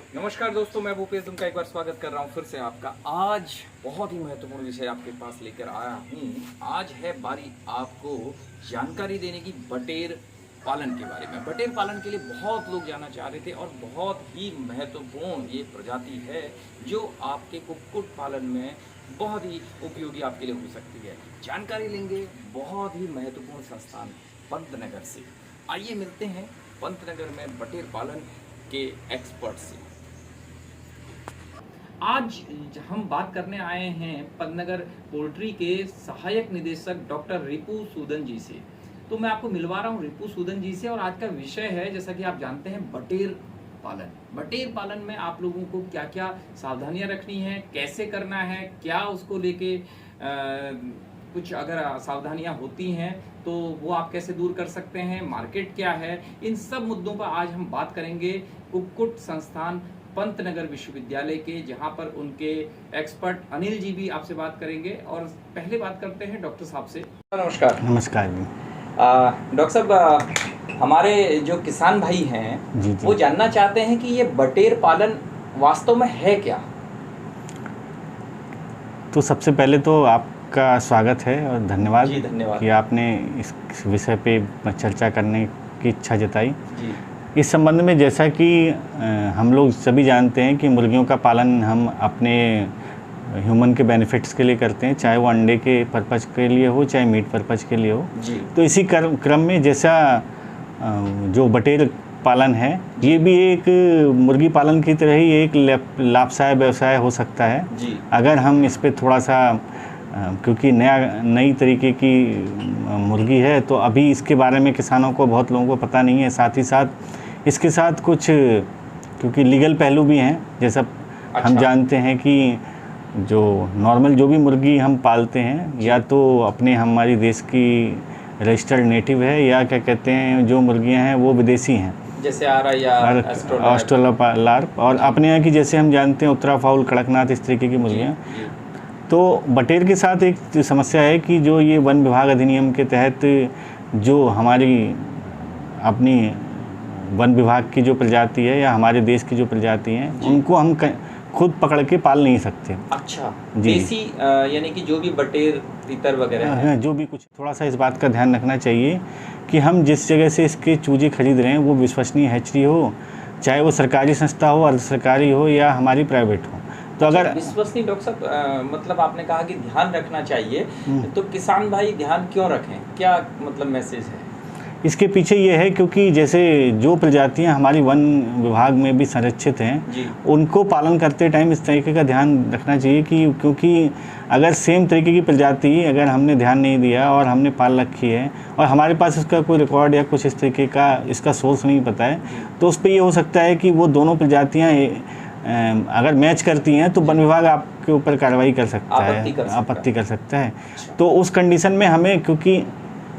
नमस्कार दोस्तों, मैं भूपेश तुमका एक बार स्वागत कर रहा हूँ फिर से आपका। आज बहुत ही महत्वपूर्ण विषय आपके पास लेकर आया हूँ। आज है बारी आपको जानकारी देने की बटेर पालन के बारे में। बटेर पालन के लिए बहुत लोग जानना चाह रहे थे और बहुत ही महत्वपूर्ण ये प्रजाति है जो आपके कुक्कुट पालन में बहुत ही उपयोगी आपके लिए हो सकती है। जानकारी लेंगे बहुत ही महत्वपूर्ण संस्थान पंतनगर से। आइए मिलते हैं पंतनगर में बटेर पालन के एक्सपर्ट से। आज हम बात करने आए हैं पंतनगर पोल्ट्री के सहायक निदेशक डॉक्टर रिपु सूदन जी से। तो मैं आपको मिलवा रहा हूं रिपु सूदन जी से और आज का विषय है, जैसा कि आप जानते हैं, बटेर पालन। बटेर पालन में आप लोगों को क्या क्या सावधानियां रखनी है, कैसे करना है, क्या उसको लेके कुछ अगर सावधानियां होती हैं तो वो आप कैसे दूर कर सकते हैं, मार्केट क्या है, इन सब मुद्दों पर आज हम बात करेंगे कुक्कुट संस्थान पंतनगर विश्वविद्यालय के, जहां पर उनके एक्सपर्ट अनिल जी भी आपसे बात करेंगे। और पहले बात करते हैं डॉक्टर साहब से। नमस्कार। नमस्कार जी। डॉक्टर साहब, हमारे जो किसान भाई हैं जी। वो जानना चाहते हैं कि ये बटेर पालन वास्तव में है क्या। तो सबसे पहले तो आपका स्वागत है और धन्यवाद जी, धन्यवाद कि आपने इस विषय पे चर्चा करने की इच्छा जताई। जी। इस संबंध में जैसा कि हम लोग सभी जानते हैं कि मुर्गियों का पालन हम अपने ह्यूमन के बेनिफिट्स के लिए करते हैं, चाहे वो अंडे के पर्पज़ के लिए हो चाहे मीट पर्पज़ के लिए हो जी। तो इसी क्रम में जैसा जो बटेर पालन है ये भी एक मुर्गी पालन की तरह ही एक लाभदायक व्यवसाय हो सकता है जी। अगर हम इस पे थोड़ा सा क्योंकि नई तरीके की मुर्गी है तो अभी इसके बारे में किसानों को, बहुत लोगों को पता नहीं है। साथ ही साथ इसके साथ कुछ क्योंकि लीगल पहलू भी हैं, जैसा हम जानते हैं कि जो नॉर्मल जो भी मुर्गी हम पालते हैं या तो अपने हमारी देश की रजिस्टर्ड नेटिव है या क्या कहते हैं जो मुर्गियां हैं वो विदेशी हैं, जैसे ऑस्ट्रेलार्प और अपने यहाँ की जैसे हम जानते हैं उत्तरा फाउल, कड़कनाथ, इस तरीके की मुर्गियाँ। तो बटेर के साथ एक समस्या है कि जो ये वन विभाग अधिनियम के तहत जो हमारी अपनी वन विभाग की जो प्रजाति है या हमारे देश की जो प्रजाति हैं उनको हम खुद पकड़ के पाल नहीं सकते। अच्छा जी। देसी यानी कि जो भी बटेर, तीतर वगैरह है, जो भी कुछ, थोड़ा सा इस बात का ध्यान रखना चाहिए कि हम जिस जगह से इसके चूजे खरीद रहे हैं वो विश्वसनीय हैचरी हो, चाहे वो सरकारी संस्था हो, अर्ध सरकारी हो या हमारी प्राइवेट हो। तो अगर विश्वसनीय, डॉक्टर साहब मतलब आपने कहा कि ध्यान रखना चाहिए, तो किसान भाई ध्यान क्यों रखें, क्या मतलब मैसेज है इसके पीछे ये है? क्योंकि जैसे जो प्रजातियां हमारी वन विभाग में भी संरक्षित हैं उनको पालन करते टाइम इस तरीके का ध्यान रखना चाहिए कि क्योंकि अगर सेम तरीके की प्रजाति अगर हमने ध्यान नहीं दिया और हमने पाल रखी है और हमारे पास इसका कोई रिकॉर्ड या कुछ इस तरीके का इसका सोर्स नहीं पता है तो उस पर ये हो सकता है कि वो दोनों प्रजातियाँ अगर मैच करती हैं तो वन विभाग आपके ऊपर कार्रवाई कर सकता है, आपत्ति कर सकता है। तो उस कंडीशन में हमें, क्योंकि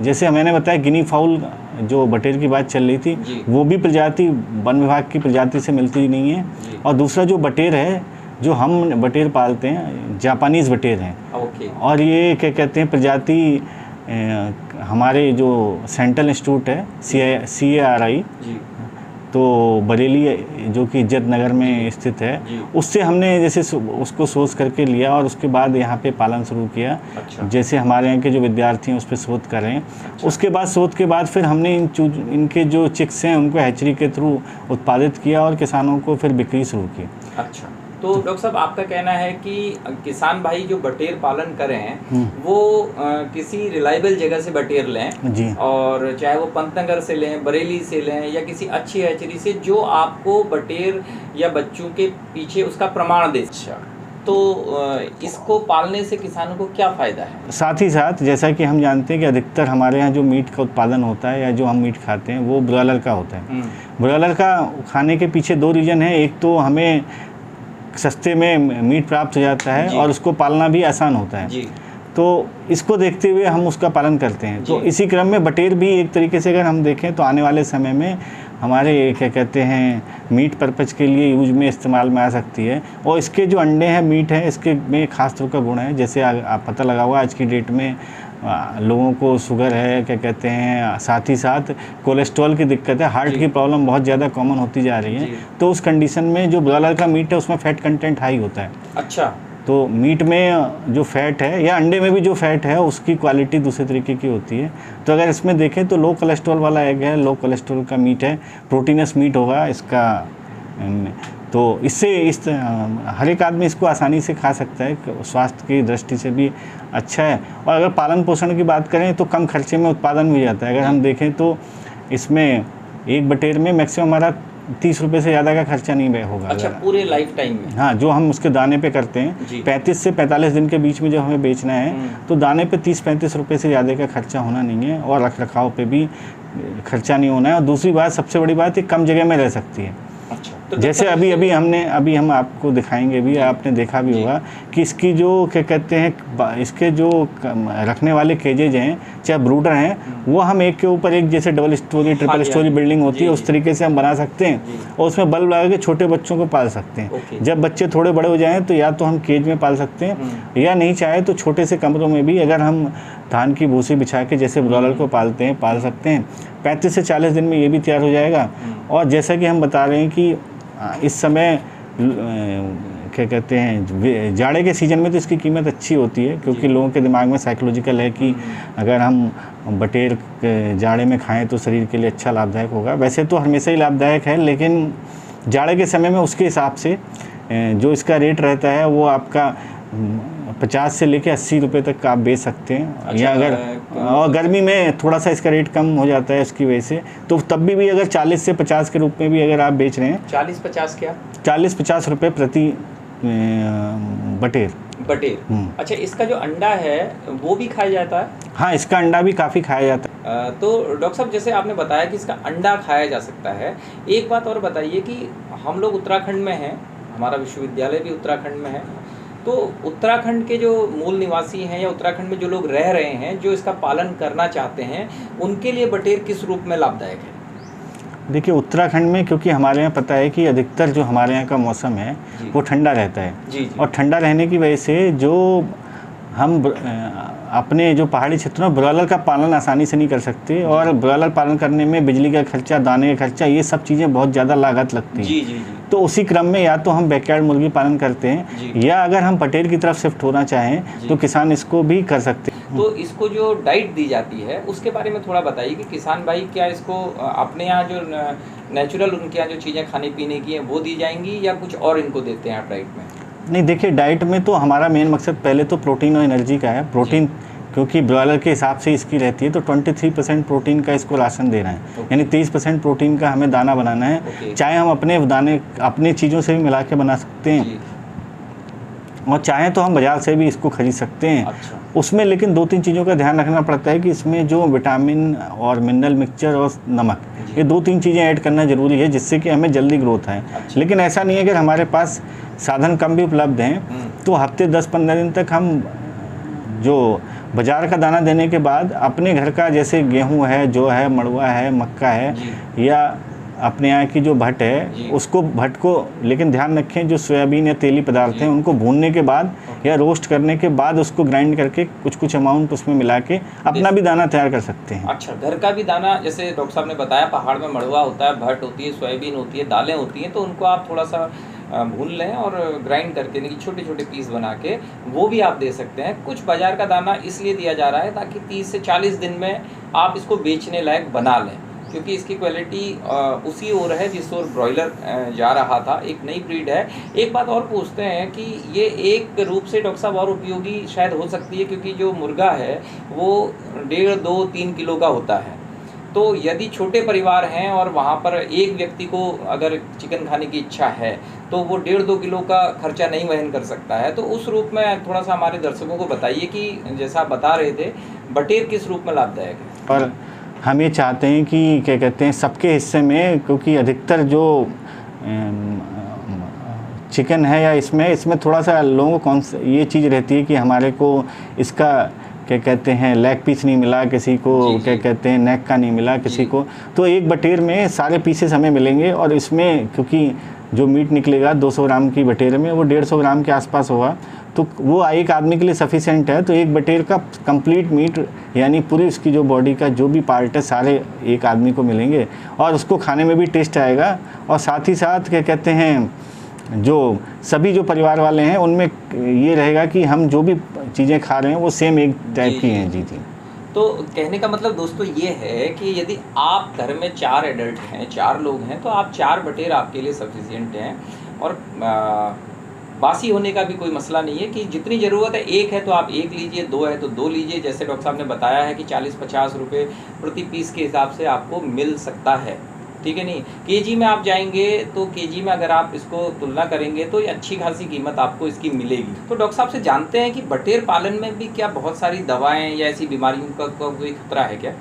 जैसे मैंने बताया गिनी फाउल जो बटेर की बात चल रही थी वो भी प्रजाति वन विभाग की प्रजाति से मिलती नहीं है, और दूसरा जो बटेर है जो हम बटेर पालते हैं जापानीज़ बटेर हैं। और ये क्या कहते हैं प्रजाति हमारे जो सेंट्रल इंस्टीट्यूट है CARI तो बरेली जो कि इज्जत नगर में स्थित है, उससे हमने जैसे उसको सोच करके लिया और उसके बाद यहाँ पे पालन शुरू किया। जैसे हमारे यहाँ के जो विद्यार्थी हैं उस पर शोध कर रहे हैं। उसके बाद शोध के बाद फिर हमने इनके जो चिक्स हैं उनको हैचरी के थ्रू उत्पादित किया और किसानों को फिर बिक्री शुरू की। अच्छा, तो डॉक्टर साहब आपका कहना है कि किसान भाई जो बटेर पालन करें वो किसी रिलायबल जगह से बटेर लें जी, और चाहे वो पंतनगर से लें, बरेली से लें या किसी अच्छी हैचरी से जो आपको बटेर या बच्चों के पीछे उसका प्रमाण दे। तो इसको पालने से किसानों को क्या फ़ायदा है? साथ ही साथ जैसा कि हम जानते हैं कि अधिकतर हमारे यहाँ जो मीट का उत्पादन होता है या जो हम मीट खाते हैं वो ब्रॉयलर का होता है। ब्रॉयलर का खाने के पीछे दो रीज़न है। एक तो हमें सस्ते में मीट प्राप्त हो जाता है और उसको पालना भी आसान होता है, तो इसको देखते हुए हम उसका पालन करते हैं। तो इसी क्रम में बटेर भी एक तरीके से अगर हम देखें तो आने वाले समय में हमारे क्या कहते हैं मीट पर्पज़ के लिए यूज में इस्तेमाल में आ सकती है। और इसके जो अंडे हैं, मीट है, इसके में ख़ास तरह का गुण है। जैसे आप पता लगा होगा आज की डेट में लोगों को शुगर है, क्या कहते हैं, साथ ही साथ कोलेस्ट्रॉल की दिक्कत है, हार्ट की प्रॉब्लम बहुत ज़्यादा कॉमन होती जा रही है। तो उस कंडीशन में जो ब्रॉयलर का मीट है उसमें फ़ैट कंटेंट हाई होता है। अच्छा। तो मीट में जो फ़ैट है या अंडे में भी जो फ़ैट है उसकी क्वालिटी दूसरे तरीके की होती है। तो अगर इसमें देखें तो लो कोलेस्ट्रॉल वाला एग है, लो कोलेस्ट्रॉल का मीट है, प्रोटीनस मीट होगा इसका। तो इससे हर एक आदमी इसको आसानी से खा सकता है, स्वास्थ्य की दृष्टि से भी अच्छा है। और अगर पालन पोषण की बात करें तो कम खर्चे में उत्पादन भी जाता है। अगर हम देखें तो इसमें एक बटेर में मैक्सिमम हमारा 30 रुपये से ज़्यादा का खर्चा नहीं होगा। अच्छा, पूरे लाइफ टाइम में? हाँ, जो हम उसके दाने पे करते हैं 35 से 45 दिन के बीच में जब हमें बेचना है तो दाने पे 30-35 रुपये से ज़्यादा का खर्चा होना नहीं है, और रख रखाव पे भी खर्चा नहीं होना है। और दूसरी बात, सबसे बड़ी बात, ये कम जगह में रह सकती है। अच्छा, तो जैसे अभी हम आपको दिखाएंगे भी, आपने देखा भी होगा कि इसकी जो क्या कहते हैं, इसके जो रखने वाले केजेज हैं, चाहे ब्रूडर हैं, वो हम एक के ऊपर एक, जैसे double storey triple storey building होती है उस तरीके से हम बना सकते हैं, और उसमें बल्ब लगा के छोटे बच्चों को पाल सकते हैं। जब बच्चे थोड़े बड़े हो जाएँ तो या तो हम केज में पाल सकते हैं, या नहीं चाहे तो छोटे से कमरों में भी अगर हम धान की भूसी बिछा के जैसे ब्रॉयलर को पालते हैं पाल सकते हैं। 35 से 40 दिन में ये भी तैयार हो जाएगा। और जैसा कि हम बता रहे हैं कि इस समय क्या कहते हैं, जाड़े के सीज़न में तो इसकी कीमत अच्छी होती है, क्योंकि लोगों के दिमाग में साइकोलॉजिकल है कि अगर हम बटेर जाड़े में खाएं तो शरीर के लिए अच्छा लाभदायक होगा। वैसे तो हमेशा ही लाभदायक है, लेकिन जाड़े के समय में उसके हिसाब से जो इसका रेट रहता है वो आपका 50 से लेके 80 रुपये तक का आप बेच सकते हैं। अच्छा, या अगर और गर्मी में थोड़ा सा इसका रेट कम हो जाता है उसकी वजह से, तो तब भी अगर 40 से 50 के रूप में भी अगर आप बेच रहे हैं, 40-50 क्या 40-50 रुपये प्रति बटेर। अच्छा, इसका जो अंडा है वो भी खाया जाता है? हाँ, इसका अंडा भी काफ़ी खाया जाता है। तो डॉक्टर साहब, जैसे आपने बताया कि इसका अंडा खाया जा सकता है, एक बात और बताइए कि हम लोग उत्तराखंड में हैं, हमारा विश्वविद्यालय भी उत्तराखंड में है, तो उत्तराखंड के जो मूल निवासी हैं या उत्तराखंड में जो लोग रह रहे हैं, जो इसका पालन करना चाहते हैं, उनके लिए बटेर किस रूप में लाभदायक है? देखिए, उत्तराखंड में क्योंकि हमारे यहाँ पता है कि अधिकतर जो हमारे यहाँ का मौसम है वो ठंडा रहता है। और ठंडा रहने की वजह से जो हम अपने जो पहाड़ी क्षेत्रों में ब्रॉयलर का पालन आसानी से नहीं कर सकते, और ब्रॉयलर पालन करने में बिजली का खर्चा, दाने का खर्चा, ये सब चीज़ें बहुत ज़्यादा लागत लगती है। तो उसी क्रम में या तो हम बैकयार्ड मुर्गी पालन करते हैं, या अगर हम बटेर की तरफ शिफ्ट होना चाहें तो किसान इसको भी कर सकते हैं। तो इसको जो डाइट दी जाती है उसके बारे में थोड़ा बताइए कि किसान भाई क्या इसको अपने यहाँ जो नेचुरल उनके यहाँ जो चीज़ें खाने पीने की हैं वो दी जाएंगी, या कुछ और इनको देते हैं आप डाइट में? नहीं, देखिए, डाइट में तो हमारा मेन मकसद पहले तो प्रोटीन और एनर्जी का है। प्रोटीन क्योंकि ब्रॉयलर के हिसाब से इसकी रहती है, तो 23% प्रोटीन का इसको राशन देना है, यानी 30% प्रोटीन का हमें दाना बनाना है। चाहे हम अपने दाने अपनी चीज़ों से भी मिला के बना सकते हैं, और चाहें तो हम बाज़ार से भी इसको खरीद सकते हैं। अच्छा। उसमें लेकिन 2-3 चीज़ों का ध्यान रखना पड़ता है कि इसमें जो विटामिन और मिनरल मिक्सचर और नमक, ये 2-3 चीज़ें ऐड करना ज़रूरी है, जिससे कि हमें जल्दी ग्रोथ आए। अच्छा। लेकिन ऐसा नहीं है कि हमारे पास साधन कम भी उपलब्ध हैं तो हफ्ते 10-15 दिन तक हम जो बाज़ार का दाना देने के बाद अपने घर का, जैसे गेहूं है, जो है, मड़ुआ है, मक्का है, या अपने यहाँ की जो भट्ट है, उसको भट्ट को, लेकिन ध्यान रखें जो सोयाबीन या तेली पदार्थ हैं उनको भूनने के बाद या रोस्ट करने के बाद उसको ग्राइंड करके कुछ अमाउंट उसमें मिला के अपना भी दाना तैयार कर सकते हैं। अच्छा, घर का भी दाना, जैसे डॉक्टर साहब ने बताया पहाड़ में मड़ुआ होता है, भट्ट होती है, सोयाबीन होती है, दालें होती हैं, तो उनको आप थोड़ा सा भून लें और ग्राइंड करके छोटे छोटे पीस बना के वो भी आप दे सकते हैं। कुछ बाज़ार का दाना इसलिए दिया जा रहा है ताकि 30 से 40 दिन में आप इसको बेचने लायक बना लें, क्योंकि इसकी क्वालिटी उसी ओर है जिस ओर ब्रॉयलर जा रहा था, एक नई ब्रीड है। एक बात और पूछते हैं कि ये एक रूप से डॉक्टर साहब और उपयोगी शायद हो सकती है, क्योंकि जो मुर्गा है वो 1.5, 2, 3 किलो का होता है। तो यदि छोटे परिवार हैं और वहाँ पर एक व्यक्ति को अगर चिकन खाने की इच्छा है तो वो 1.5-2 किलो का खर्चा नहीं वहन कर सकता है। तो उस रूप में थोड़ा सा हमारे दर्शकों को बताइए कि जैसा आप बता रहे थे, बटेर किस रूप में लाभदायक है? और हम ये चाहते हैं कि क्या कहते हैं, सबके हिस्से में, क्योंकि अधिकतर जो चिकन है या इसमें थोड़ा सा लोगों को ये चीज़ रहती है कि हमारे को इसका क्या कहते हैं लेग पीस नहीं मिला, किसी को क्या कहते हैं नेक का नहीं मिला किसी को, तो एक बटेर में सारे पीसेस हमें मिलेंगे। और इसमें क्योंकि जो मीट निकलेगा 200 ग्राम की बटेर में वो 150 ग्राम के आसपास होगा, तो वो एक आदमी के लिए सफिशिएंट है। तो एक बटेर का कंप्लीट मीट यानी पूरी उसकी जो बॉडी का जो भी पार्ट है सारे एक आदमी को मिलेंगे और उसको खाने में भी टेस्ट आएगा। और साथ ही साथ क्या कहते हैं, जो सभी जो परिवार वाले हैं उनमें ये रहेगा कि हम जो भी चीज़ें खा रहे हैं वो सेम एक टाइप की हैं। जी जी। तो कहने का मतलब दोस्तों ये है कि यदि आप घर में 4 एडल्ट हैं, 4 लोग हैं, तो आप 4 बटेर आपके लिए सफिशिएंट हैं। और बासी होने का भी कोई मसला नहीं है कि जितनी ज़रूरत है, 1 है तो आप 1 लीजिए, 2 है तो 2 लीजिए। जैसे डॉक्टर साहब ने बताया है कि 40-50 रुपये प्रति पीस के हिसाब से आपको मिल सकता है, ठीक है नहीं। केजी में आप जाएंगे तो केजी में अगर आप इसको तुलना करेंगे तो ये अच्छी खासी कीमत आपको इसकी मिलेगी। तो डॉक्टर साहब से जानते हैं कि बटेर पालन में भी क्या बहुत सारी दवाएं या ऐसी बीमारियों का कोई खतरा है क्या?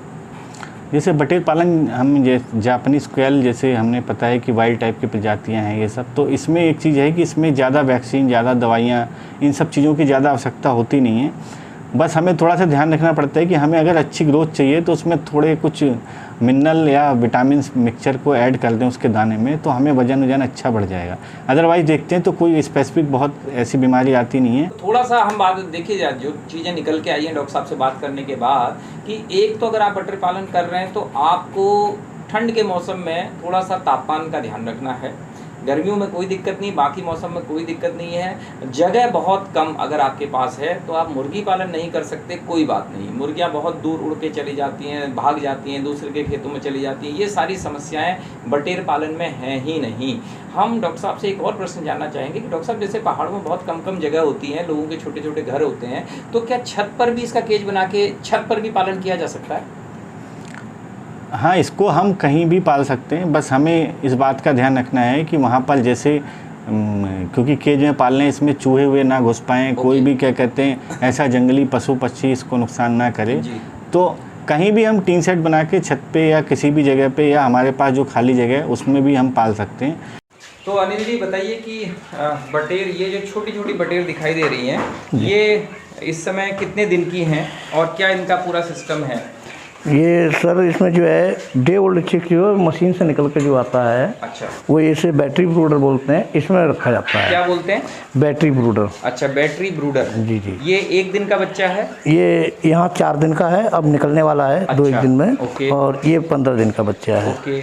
जैसे बटेर पालन हम जापानीज क्वेल जैसे हमने पता है कि वाइल्ड टाइप की प्रजातियां हैं ये सब, तो इसमें एक चीज़ है कि इसमें ज़्यादा वैक्सीन, ज़्यादा दवाइयाँ, इन सब चीज़ों की ज़्यादा आवश्यकता होती नहीं है। बस हमें थोड़ा सा ध्यान रखना पड़ता है कि हमें अगर अच्छी ग्रोथ चाहिए तो उसमें थोड़े कुछ मिनरल या विटामिन मिक्सचर को ऐड कर दें उसके दाने में, तो हमें वजन अच्छा बढ़ जाएगा। अदरवाइज़ देखते हैं तो कोई स्पेसिफिक बहुत ऐसी बीमारी आती नहीं है। थोड़ा सा हम बात देखिए जाए, जो चीज़ें निकल के आई हैं डॉक्टर साहब से बात करने के बाद, कि एक तो अगर आप बटेर पालन कर रहे हैं तो आपको ठंड के मौसम में थोड़ा सा तापमान का ध्यान रखना है। गर्मियों में कोई दिक्कत नहीं, बाकी मौसम में कोई दिक्कत नहीं है। जगह बहुत कम अगर आपके पास है तो आप मुर्गी पालन नहीं कर सकते, कोई बात नहीं। मुर्गियां बहुत दूर उड़ के चली जाती हैं, भाग जाती हैं, दूसरे के खेतों में चली जाती हैं। ये सारी समस्याएं बटेर पालन में हैं ही नहीं। हम डॉक्टर साहब से एक और प्रश्न जानना चाहेंगे कि डॉक्टर साहब, जैसे पहाड़ों में बहुत कम जगह होती है, लोगों के छोटे छोटे घर होते हैं, तो क्या छत पर भी इसका केज बना के छत पर भी पालन किया जा सकता है? हाँ, इसको हम कहीं भी पाल सकते हैं, बस हमें इस बात का ध्यान रखना है कि वहाँ पर जैसे क्योंकि केज में पालने इसमें चूहे हुए ना घुस पाएँ, कोई भी क्या कहते हैं ऐसा जंगली पशु पक्षी इसको नुकसान ना करे। तो कहीं भी हम टीन सेट बना के छत पे या किसी भी जगह पे या हमारे पास जो खाली जगह है उसमें भी हम पाल सकते हैं। तो अनिल जी बताइए कि बटेर, ये जो छोटी छोटी बटेर दिखाई दे रही हैं, ये इस समय कितने दिन की हैं और क्या इनका पूरा सिस्टम है? ये सर इसमें जो है डे ओल्ड चिक जो मशीन से निकल के जो आता है, अच्छा, वो इसे बैटरी ब्रूडर बोलते हैं, इसमें रखा जाता है। क्या बोलते हैं? बैटरी ब्रूडर। अच्छा, बैटरी ब्रूडर। जी जी। ये 1 दिन का बच्चा है? ये यहाँ 4 दिन का है, अब निकलने वाला है। अच्छा, 2 दिन में। ओके। और ये 15 दिन का बच्चा है। ओके,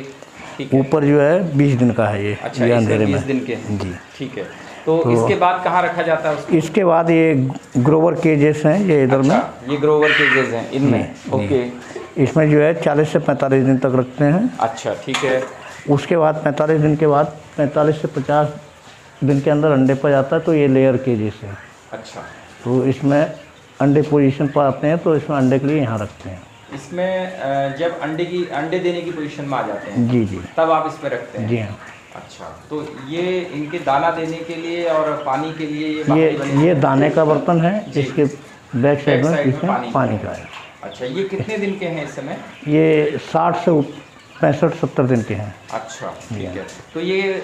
ठीक है। ऊपर जो है 20 दिन का है ये। अच्छा, ये अंधेरे में 20 दिन के। जी, ठीक है। तो इसके बाद कहाँ रखा जाता है उसको? इसके बाद ये ग्रोवर केजेस हैं, ये इधर में। ये ग्रोवर केजेस हैं इनमें। ओके। इसमें जो है 40 से 45 दिन तक रखते हैं। अच्छा, ठीक है। उसके बाद 45 दिन के बाद 45 से 50 दिन के अंदर अंडे पर जाता है, तो ये लेयर केजेस है। अच्छा। तो इसमें अंडे पोजीशन पर आते हैं, तो इसमें अंडे के लिए यहाँ रखते हैं। इसमें जब अंडे देने की पोजीशन में आ जाते हैं, जी जी, तब आप इसमें रखते हैं? जी हाँ। अच्छा, तो ये इनके दाना देने के लिए और पानी के लिए ये दाने का बर्तन है, इसके बैक साइड में इसमें पानी का है। अच्छा, ये कितने दिन के हैं इस समय? ये 60 से 65-70 दिन के हैं। अच्छा, ठीक है। तो ये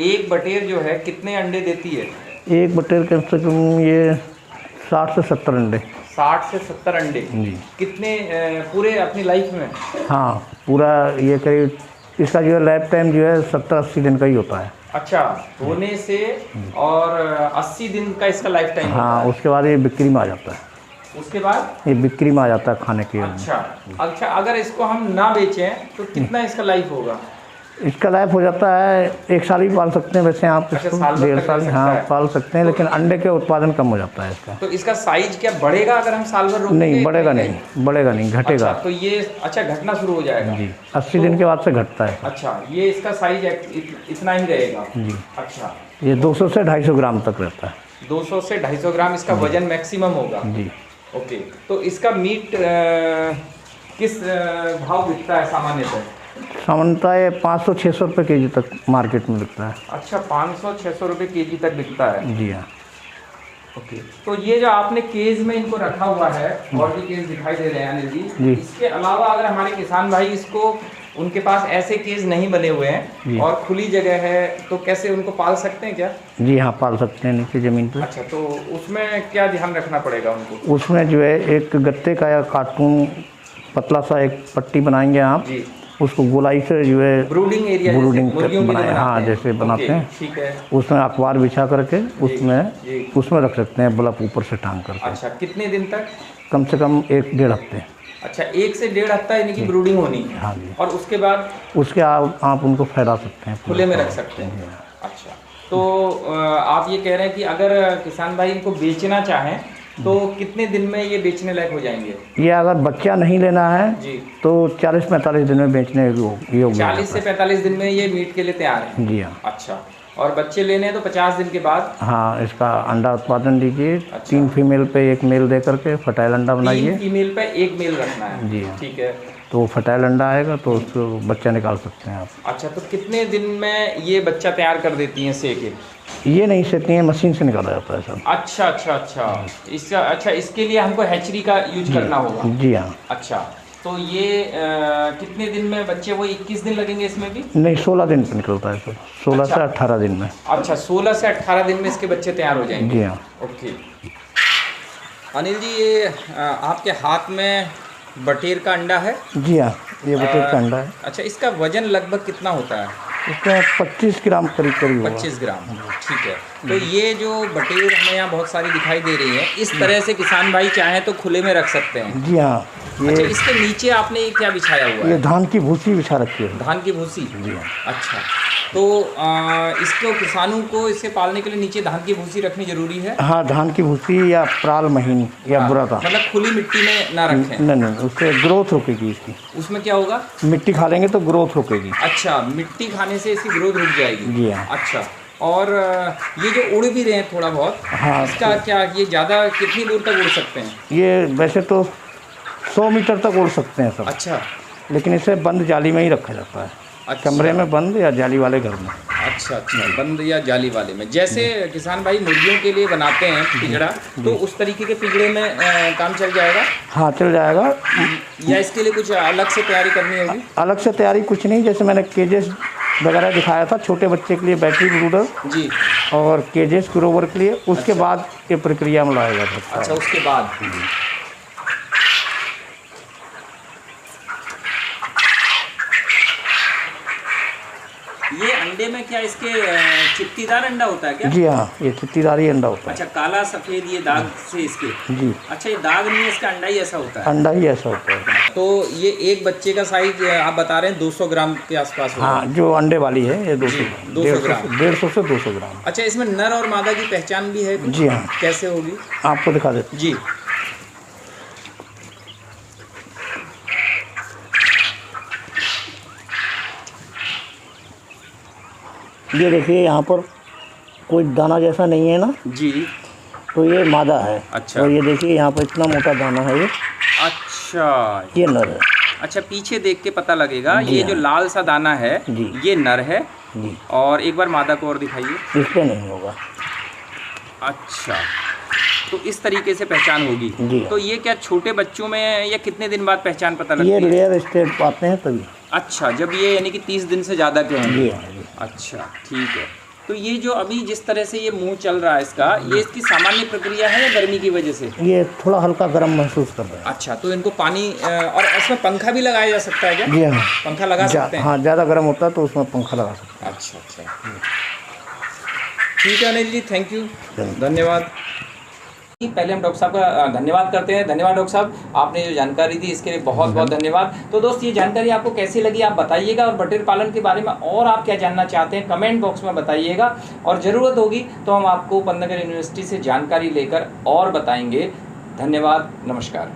एक बटेर जो है कितने अंडे देती है? एक बटेर कम से कम ये 60 से 70 अंडे। 60 से 70 अंडे जी। कितने पूरे अपनी लाइफ में? हाँ, पूरा ये करीब इसका जो है लाइफ टाइम जो है 70-80 दिन का ही होता है। अच्छा, होने से और 80 दिन का इसका लाइफ टाइम? हाँ, उसके बाद ये बिक्री में आ जाता है। उसके बाद ये बिक्री में आ जाता है खाने के। अच्छा, अगर इसको हम ना बेचें तो कितना इसका लाइफ होगा? इसका लाइफ हो जाता है 1 साल ही पाल सकते हैं वैसे आप इसको। 1.5 साल हाँ पाल सकते हैं, लेकिन अंडे के उत्पादन कम हो जाता है इसका। तो इसका साइज क्या बढ़ेगा अगर हम साल भर रोकेंगे? नहीं, बढ़ेगा नहीं, घटेगा। अच्छा, तो ये घटना शुरू हो जाएगा जी, 80 दिन के बाद से घटता है। अच्छा, ये इसका साइज इतना ही रहेगा जी? अच्छा, ये 200 से 250 ग्राम तक रहता है। 200 से 250 ग्राम इसका वजन मैक्सिमम होगा जी। ओके। तो इसका मीट किस भाव बिकता है सामान्यतः? सामान्यतः ये 500-600 रुपये केजी तक मार्केट में बिकता है। अच्छा, 500-600 रुपये केजी तक बिकता है? जी हाँ। ओके। तो ये जो आपने केज में इनको रखा हुआ है, और भी केज दिखाई दे रहे हैं अनिल जी, इसके अलावा अगर हमारे किसान भाई इसको, उनके पास ऐसे केज नहीं बने हुए हैं और खुली जगह है, तो कैसे उनको पाल सकते हैं क्या? जी हाँ, पाल सकते हैं नीचे ज़मीन पर। अच्छा, तो उसमें क्या ध्यान रखना पड़ेगा उनको? उसमें जो है एक गत्ते का या कार्टून पतला सा एक पट्टी बनाएंगे आप जी, उसको गोलाई से जो है ब्रूडिंग एरिया ब्रूडिंग मुर्गियों के लिए बनाए, हाँ बनाते हैं। जैसे बनाते ओके, हैं, ठीक है। उसमें अखबार बिछा करके जी। उसमें रख सकते हैं, बल्ब ऊपर से टांग करके। अच्छा, कितने दिन तक? कम से कम 1-1.5 हफ्ते। अच्छा, 1 से 1.5 हफ्ता यानी कि ब्रूडिंग होनी है। हाँ जी। और उसके बाद उसके आप उनको फैला सकते हैं, खुले में रख सकते हैं। अच्छा, तो आप ये कह रहे हैं कि अगर किसान भाई इनको बेचना चाहें तो कितने दिन में ये बेचने लायक हो जाएंगे? ये अगर बच्चा नहीं लेना है जी, तो 40-45 दिन में बेचने योग्य 40 से 45 दिन में ये मीट के लिए तैयार है। जी हाँ। अच्छा, और बच्चे लेने हैं तो 50 दिन के बाद? हाँ, इसका अंडा उत्पादन लीजिए। अच्छा। 3 फीमेल पे 1 मेल दे करके फर्टाइल अंडा 3 बनाइए। फीमेल पे 1 मेल रखना है। जी हाँ। ठीक है। तो फर्टाइल अंडा आएगा तो उसको बच्चा निकाल सकते हैं आप। अच्छा, तो कितने दिन में ये बच्चा तैयार कर देती हैं से के? ये नहीं सेती है, मशीन से निकाला जाता है सब। अच्छा अच्छा अच्छा, इसका अच्छा, इसके लिए हमको हैचरी का यूज करना होगा। जी हाँ। अच्छा, तो ये कितने दिन में बच्चे, वो 21 दिन लगेंगे इसमें भी? नहीं, 16 दिन पे निकलता है सर, 16 से 18 दिन में। अच्छा, 16 से 18 दिन में इसके बच्चे तैयार हो जाएंगे। जी हाँ। ओके। अनिल जी, ये आपके हाथ में बटेर का अंडा है? जी हाँ, ये बटेर का अंडा है। अच्छा, इसका वजन लगभग कितना होता है? इसका 25 ग्राम करीब होगा। 25 ग्राम, ठीक है। तो ये जो बटेर हमें यहाँ बहुत सारी दिखाई दे रही है, इस तरह से किसान भाई चाहे तो खुले में रख सकते हैं। जी हाँ। अच्छा, इसके नीचे आपने ये क्या बिछाया हुआ है? ये धान की भूसी बिछा रखी है। धान की भूसी? जी हाँ। अच्छा, तो इसको किसानों को इससे पालने के लिए नीचे धान की भूसी रखनी जरूरी है? हाँ, धान की भूसी या प्राल महीन या बुरादा। मतलब खुली मिट्टी में ना रखें? नहीं, उससे ग्रोथ रुकेगी इसकी। उसमें क्या होगा? मिट्टी खा लेंगे तो ग्रोथ रुकेगी। अच्छा, मिट्टी खाने से इसकी ग्रोथ रुक जाएगी? जी हाँ। अच्छा, और ये जो उड़ भी रहे हैं थोड़ा बहुत, हाँ, इसका क्या, ये ज़्यादा कितनी दूर तक उड़ सकते हैं? ये वैसे तो 100 मीटर तक उड़ सकते हैं सब। अच्छा। लेकिन इसे बंद जाली में ही रखा जाता है। अच्छा। कमरे में बंद या जाली वाले घर में। अच्छा अच्छा, बंद या जाली वाले में। जैसे किसान भाई मुर्गियों के लिए बनाते हैं पिंजड़ा, तो उस तरीके के पिंजड़े में काम चल जाएगा? हाँ, चल जाएगा। या इसके लिए कुछ अलग से तैयारी करनी होगी? अलग से तैयारी कुछ नहीं, जैसे मैंने केजेस वगैरह दिखाया था, छोटे बच्चे के लिए बैटरी ब्रूडर जी, और केजेस ग्रोवर के लिए, उसके बाद ये प्रक्रिया में लाया जा सकता है। अच्छा, उसके बाद ये अंडे में क्या इसके चित्तीदार अंडा होता है क्या? जी हाँ, ये चित्तीदारी अंडा होता है। अच्छा, काला सफेद ये दाग से इसके? जी। अच्छा, ये दाग नहीं है, इसका अंडा ही ऐसा होता है? अंडा ही ऐसा होता है। तो ये एक बच्चे का साइज आप बता रहे हैं 200 ग्राम के आसपास होगा? हाँ, जो अंडे वाली है ये 200 ग्राम। 150 से 200 ग्राम। अच्छा, इसमें नर और मादा की पहचान भी है कुछ? जी हाँ। कैसे होगी? आपको दिखा देते जी। ये देखिए, यहाँ पर कोई दाना जैसा नहीं है ना, जी। तो ये मादा है। अच्छा। और ये देखिए, यहाँ पर इतना मोटा दाना है ये। अच्छा, ये नर है। अच्छा, पीछे देख के पता लगेगा। जी ये हाँ। जो लाल सा दाना है जी। ये नर है। जी। और एक बार मादा को और दिखाइए। इस पे नहीं होगा। अच्छा, तो इस तरीके से पहचान होगी। जी। तो ये क्या छोटे बच्चों में या कितने दिन बाद पहचान पता लगती ये है? रेयर स्टेट आते हैं तभी। अच्छा, जब ये यानी कि 30 दिन से ज़्यादा के होंगे? जी हाँ जी। अच्छा, ठीक है। तो ये जो अभी जिस तरह से ये मुंह चल रहा है इसका, ये इसकी सामान्य प्रक्रिया है या गर्मी की वजह से? ये थोड़ा हल्का गर्म महसूस कर रहे हैं। अच्छा, तो इनको पानी और इसमें पंखा भी लगाया जा सकता है क्या? जी हाँ। पंखा लगा सकते हैं? हाँ, ज़्यादा गर्म होता है तो उसमें पंखा लगा सकते हैं। अच्छा अच्छा, ठीक है अनिल जी, थैंक यू, धन्यवाद। पहले हम डॉक्टर साहब का धन्यवाद करते हैं। धन्यवाद डॉक्टर साहब, आपने जो जानकारी दी इसके लिए बहुत बहुत धन्यवाद। तो दोस्त, ये जानकारी आपको कैसी लगी आप बताइएगा, और बटेर पालन के बारे में और आप क्या जानना चाहते हैं कमेंट बॉक्स में बताइएगा, और ज़रूरत होगी तो हम आपको पंतनगर यूनिवर्सिटी से जानकारी लेकर और बताएंगे। धन्यवाद, नमस्कार।